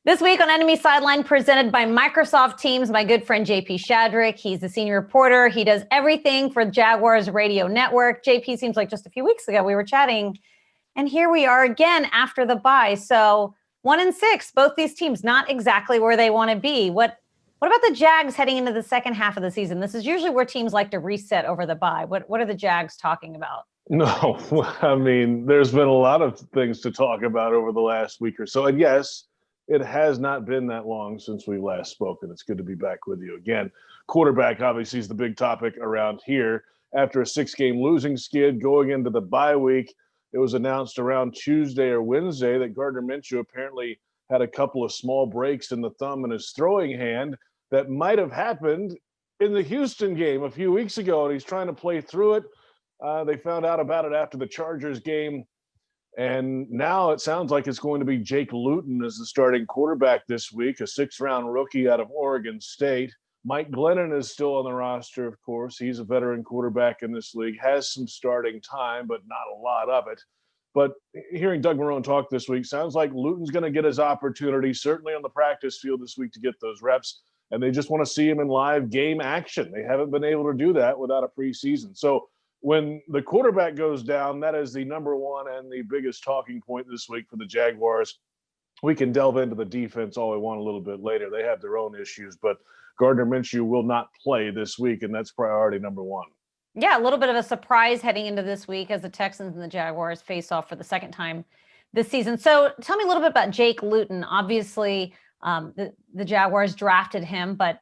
This week on Enemy Sideline, presented by Microsoft Teams, my good friend Deepi Shadrick. He's the senior reporter. He does everything for Jaguars radio network. JP, seems like just a few weeks ago we were chatting, and here we are again after the bye. So 1-6, both these teams not exactly where they want to be. What about the Jags heading into the second half of the season? This is usually where teams like to reset over the bye. What are the Jags talking about? No, I mean, there's been a lot of things to talk about over the last week or so. And yes, it has not been that long since we last spoke, and it's good to be back with you again. Quarterback obviously is the big topic around here. After a 6-game losing skid going into the bye week, it was announced around Tuesday or Wednesday that Gardner Minshew apparently had a couple of small breaks in the thumb in his throwing hand that might have happened in the Houston game a few weeks ago, and he's trying to play through it. They found out about it after the Chargers game. And now it sounds like it's going to be Jake Luton as the starting quarterback this week, a 6th-round rookie out of Oregon State. Mike Glennon is still on the roster, of course. He's a veteran quarterback in this league, has some starting time, but not a lot of it. But hearing Doug Marrone talk this week, sounds like Luton's going to get his opportunity, certainly on the practice field this week, to get those reps. And they just want to see him in live game action. They haven't been able to do that without a preseason. So when the quarterback goes down, that is the number one and the biggest talking point this week for the Jaguars. We can delve into the defense all we want a little bit later. They have their own issues, but Gardner Minshew will not play this week, and that's priority number one. Yeah, a little bit of a surprise heading into this week as the Texans and the Jaguars face off for the second time this season. So tell me a little bit about Jake Luton. Obviously, the Jaguars drafted him, but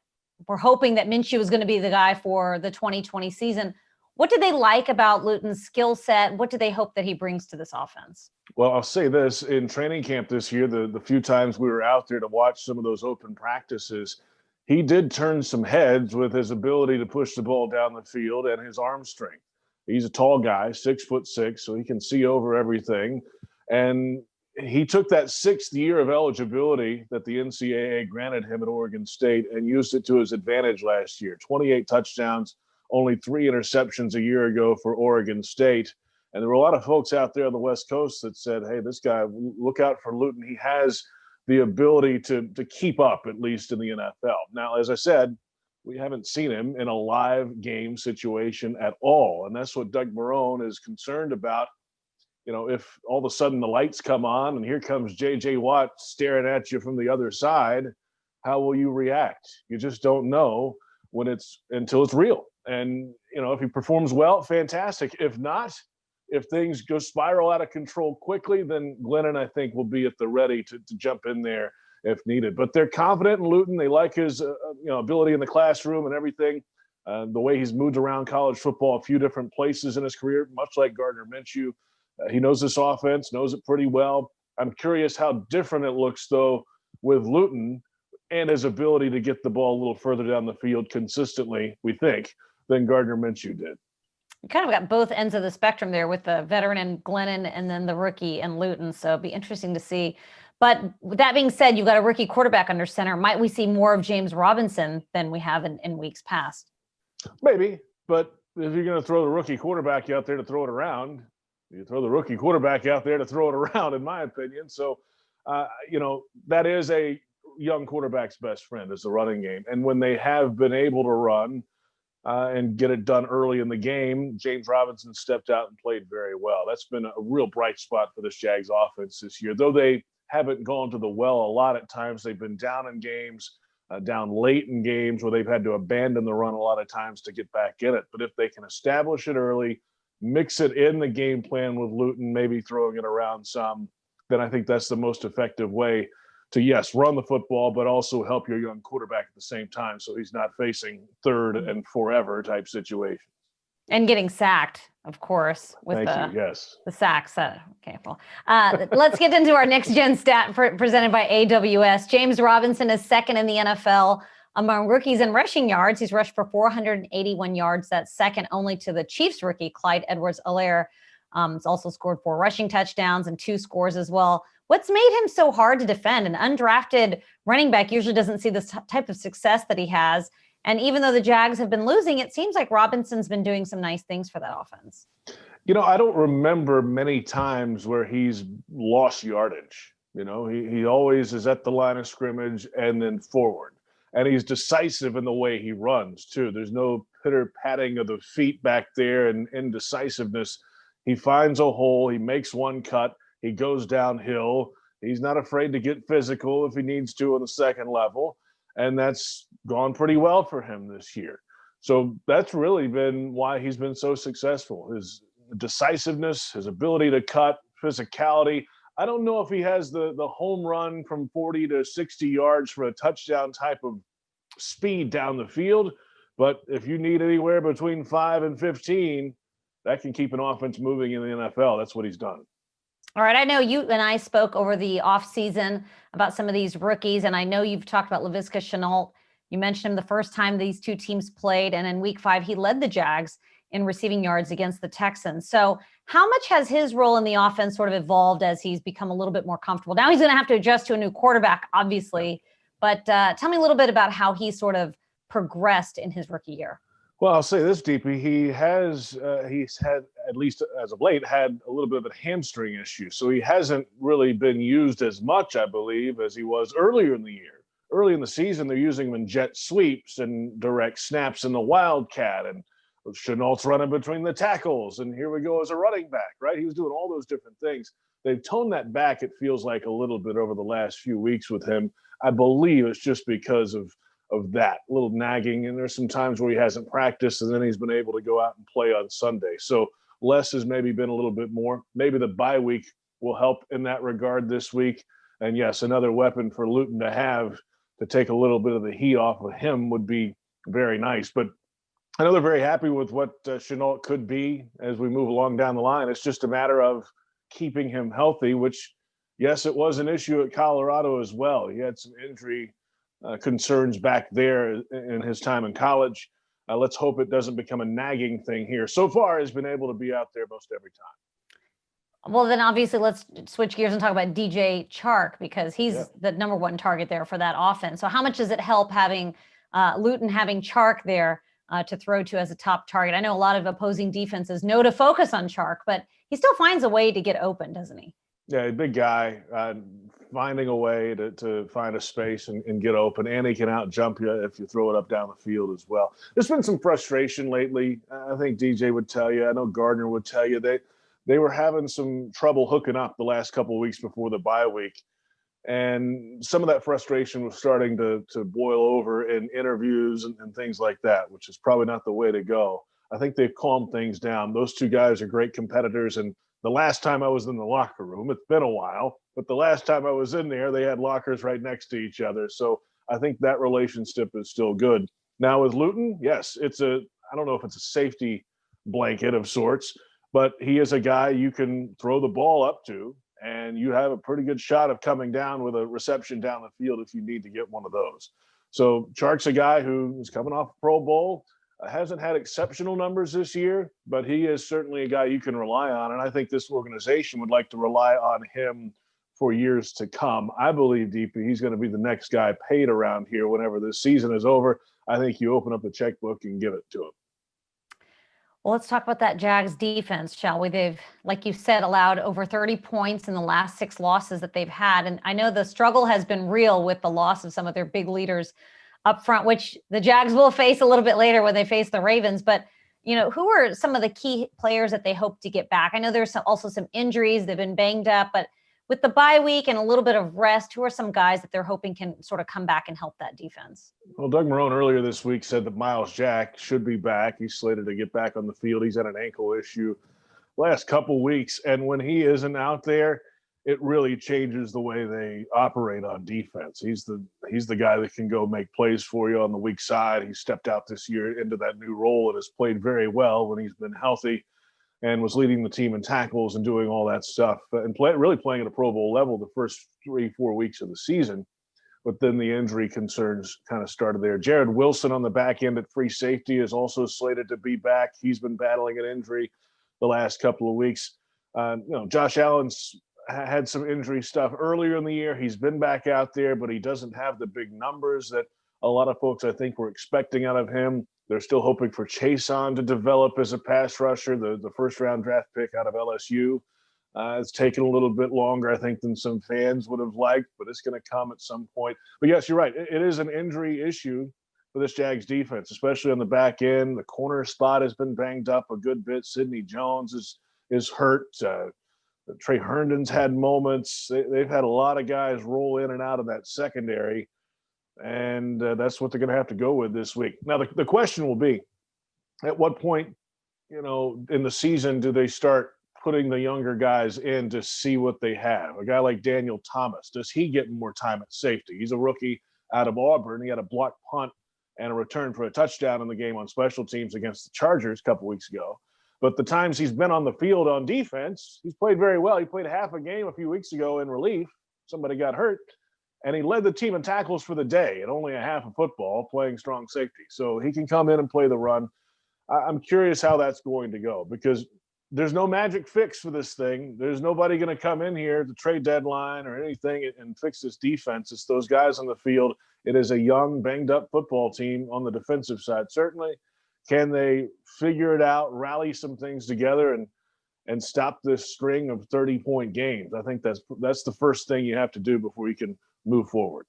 we're hoping that Minshew is going to be the guy for the 2020 season. What do they like about Luton's skill set? What do they hope that he brings to this offense? Well, I'll say this. In training camp this year, the few times we were out there to watch some of those open practices, he did turn some heads with his ability to push the ball down the field and his arm strength. He's a tall guy, 6'6", so he can see over everything. And he took that 6th year of eligibility that the NCAA granted him at Oregon State and used it to his advantage last year. 28 touchdowns. Only 3 interceptions a year ago for Oregon State. And there were a lot of folks out there on the West Coast that said, hey, this guy, look out for Luton. He has the ability to keep up, at least in the NFL. Now, as I said, we haven't seen him in a live game situation at all. And that's what Doug Marrone is concerned about. You know, if all of a sudden the lights come on and here comes J.J. Watt staring at you from the other side, how will you react? You just don't know until it's real. And, you know, if he performs well, fantastic. If not, if things go spiral out of control quickly, then Glennon, I think, will be at the ready to jump in there if needed. But they're confident in Luton. They like his ability in the classroom and everything. The way he's moved around college football a few different places in his career, much like Gardner Minshew. He knows this offense, knows it pretty well. I'm curious how different it looks, though, with Luton and his ability to get the ball a little further down the field consistently, we think, than Gardner Minshew did. You kind of got both ends of the spectrum there with the veteran and Glennon and then the rookie and Luton. So it'd be interesting to see. But with that being said, you've got a rookie quarterback under center. Might we see more of James Robinson than we have in weeks past? Maybe. But if you're going to throw the rookie quarterback out there to throw it around, you throw the rookie quarterback out there to throw it around, in my opinion. So, that is a young quarterback's best friend is the running game. And when they have been able to run, and get it done early in the game, James Robinson stepped out and played very well. That's been a real bright spot for this Jags offense this year. Though they haven't gone to the well a lot at times, they've been down in games, down late in games where they've had to abandon the run a lot of times to get back in it. But if they can establish it early, mix it in the game plan with Luton, maybe throwing it around some, then I think that's the most effective way to, yes, run the football, but also help your young quarterback at the same time so he's not facing third and forever type situations. And getting sacked, of course, with the sacks. Okay, well, let's get into our next-gen stat presented by AWS. James Robinson is second in the NFL among rookies in rushing yards. He's rushed for 481 yards. That's second only to the Chiefs rookie, Clyde Edwards-Helaire. He's also scored 4 rushing touchdowns and 2 scores as well. What's made him so hard to defend? An undrafted running back usually doesn't see this type of success that he has. And even though the Jags have been losing, it seems like Robinson's been doing some nice things for that offense. You know, I don't remember many times where he's lost yardage. You know, he always is at the line of scrimmage and then forward. And he's decisive in the way he runs, too. There's no pitter-patting of the feet back there and indecisiveness. He finds a hole. He makes one cut. He goes downhill. He's not afraid to get physical if he needs to on the second level. And that's gone pretty well for him this year. So that's really been why he's been so successful. His decisiveness, his ability to cut, physicality. I don't know if he has the home run from 40 to 60 yards for a touchdown type of speed down the field, but if you need anywhere between 5 and 15, that can keep an offense moving in the NFL. That's what he's done. All right. I know you and I spoke over the offseason about some of these rookies, and I know you've talked about Laviska Shenault. You mentioned him the first time these two teams played, and in week 5, he led the Jags in receiving yards against the Texans. So how much has his role in the offense sort of evolved as he's become a little bit more comfortable? Now he's going to have to adjust to a new quarterback, obviously, but tell me a little bit about how he sort of progressed in his rookie year. Well, I'll say this, Deepi. He's had, at least as of late, had a little bit of a hamstring issue. So he hasn't really been used as much, I believe, as he was earlier in the year. Early in the season, they're using him in jet sweeps and direct snaps in the Wildcat, and Chenault's running between the tackles, and here we go as a running back, right? He was doing all those different things. They've toned that back, it feels like, a little bit over the last few weeks with him. I believe it's just because of that little nagging, and there's some times where he hasn't practiced, and then he's been able to go out and play on Sunday. So less has maybe been a little bit more. Maybe the bye week will help in that regard this week. And yes, another weapon for Luton to have to take a little bit of the heat off of him would be very nice. But I know they're very happy with what Shenault could be as we move along down the line. It's just a matter of keeping him healthy, which, yes, it was an issue at Colorado as well. He had some injury concerns back there in his time in college. Let's hope it doesn't become a nagging thing here. So far, he's been able to be out there most every time. Well, then obviously let's switch gears and talk about DJ Chark, because he's the number one target there for that offense. So how much does it help having Luton having Chark there to throw to as a top target? I know a lot of opposing defenses know to focus on Chark, but he still finds a way to get open, doesn't he? Yeah, big guy, finding a way to find a space and get open, and he can out jump you if you throw it up down the field as well. There's been some frustration lately. I think DJ would tell you. I know Gardner would tell you they were having some trouble hooking up the last couple of weeks before the bye week. And some of that frustration was starting to boil over in interviews and things like that, which is probably not the way to go. I think they've calmed things down. Those two guys are great competitors. And the last time I was in the locker room, it's been a while, but the last time I was in there, they had lockers right next to each other. So I think that relationship is still good. Now with Luton, yes, I don't know if it's a safety blanket of sorts, but he is a guy you can throw the ball up to, and you have a pretty good shot of coming down with a reception down the field if you need to get one of those. So Chark's a guy who is coming off a Pro Bowl, hasn't had exceptional numbers this year, but he is certainly a guy you can rely on. And I think this organization would like to rely on him for years to come. I believe, Deepi, he's going to be the next guy paid around here whenever this season is over. I think you open up the checkbook and give it to him. Well, let's talk about that Jags defense, shall we? They've, like you said, allowed over 30 points in the last 6 losses that they've had. And I know the struggle has been real with the loss of some of their big leaders up front, which the Jags will face a little bit later when they face the Ravens. But, you know, who are some of the key players that they hope to get back? I know there's also some injuries. They've been banged up, but with the bye week and a little bit of rest, who are some guys that they're hoping can sort of come back and help that defense? Well, Doug Marrone earlier this week said that Miles Jack should be back. He's slated to get back on the field. He's had an ankle issue last couple weeks. And when he isn't out there, it really changes the way they operate on defense. He's the guy that can go make plays for you on the weak side. He stepped out this year into that new role and has played very well when he's been healthy, and was leading the team in tackles and doing all that stuff, and really playing at a Pro Bowl level the first 3-4 weeks of the season. But then the injury concerns kind of started there. Jared Wilson on the back end at free safety is also slated to be back. He's been battling an injury the last couple of weeks. Josh Allen's had some injury stuff earlier in the year. He's been back out there, but he doesn't have the big numbers that a lot of folks, I think, were expecting out of him. They're still hoping for Chason to develop as a pass rusher, the first-round draft pick out of LSU. It's taken a little bit longer, I think, than some fans would have liked, but it's going to come at some point. But yes, you're right. It is an injury issue for this Jags defense, especially on the back end. The corner spot has been banged up a good bit. Sidney Jones is hurt. Trey Herndon's had moments. They've had a lot of guys roll in and out of that secondary, and that's what they're going to have to go with this week. Now, the question will be, at what point, in the season, do they start putting the younger guys in to see what they have? A guy like Daniel Thomas, does he get more time at safety? He's a rookie out of Auburn. He had a blocked punt and a return for a touchdown in the game on special teams against the Chargers a couple weeks ago. But the times he's been on the field on defense, he's played very well. He played half a game a few weeks ago in relief. Somebody got hurt, and he led the team in tackles for the day at only a half of football, playing strong safety. So he can come in and play the run. I'm curious how that's going to go, because there's no magic fix for this thing. There's nobody going to come in here at the trade deadline or anything and fix this defense. It's those guys on the field. It is a young, banged-up football team on the defensive side. Certainly, can they figure it out, rally some things together, and stop this string of 30-point games? I think that's the first thing you have to do before you can move forward.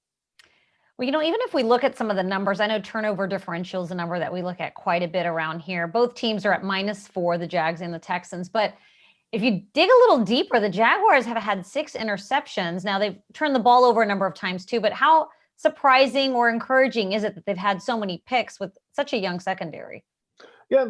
Well, even if we look at some of the numbers, I know turnover differential is a number that we look at quite a bit around here. Both teams are at -4, the Jags and the Texans. But if you dig a little deeper, the Jaguars have had 6 interceptions. Now, they've turned the ball over a number of times too, but how surprising or encouraging is it that they've had so many picks with such a young secondary? Yeah,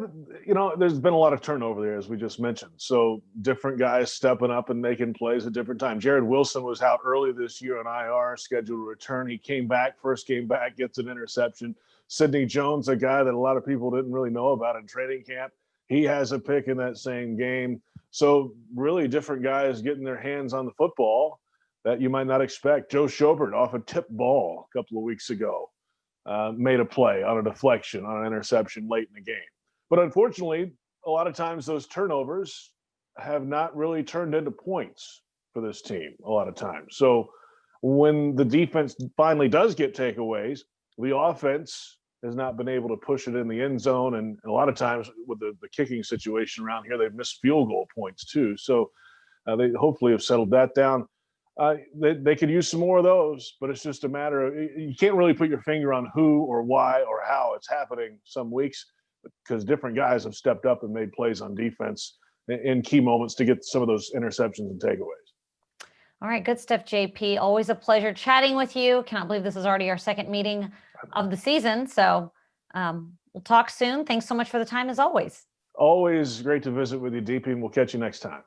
there's been a lot of turnover there, as we just mentioned. So different guys stepping up and making plays at different times. Jared Wilson was out early this year on IR, scheduled to return. He came back, first game back, gets an interception. Sidney Jones, a guy that a lot of people didn't really know about in training camp, he has a pick in that same game. So really different guys getting their hands on the football that you might not expect. Joe Schobert off a tip ball a couple of weeks ago made a play on a deflection, on an interception late in the game. But unfortunately, a lot of times those turnovers have not really turned into points for this team a lot of times. So when the defense finally does get takeaways, the offense has not been able to push it in the end zone. And a lot of times with the kicking situation around here, they've missed field goal points too. So they hopefully have settled that down. They could use some more of those, but it's just a matter of, you can't really put your finger on who or why or how it's happening some weeks, because different guys have stepped up and made plays on defense in key moments to get some of those interceptions and takeaways. All right, good stuff, JP. Always a pleasure chatting with you. Cannot believe this is already our second meeting of the season. So we'll talk soon. Thanks so much for the time, as always. Always great to visit with you, Deepi, and we'll catch you next time.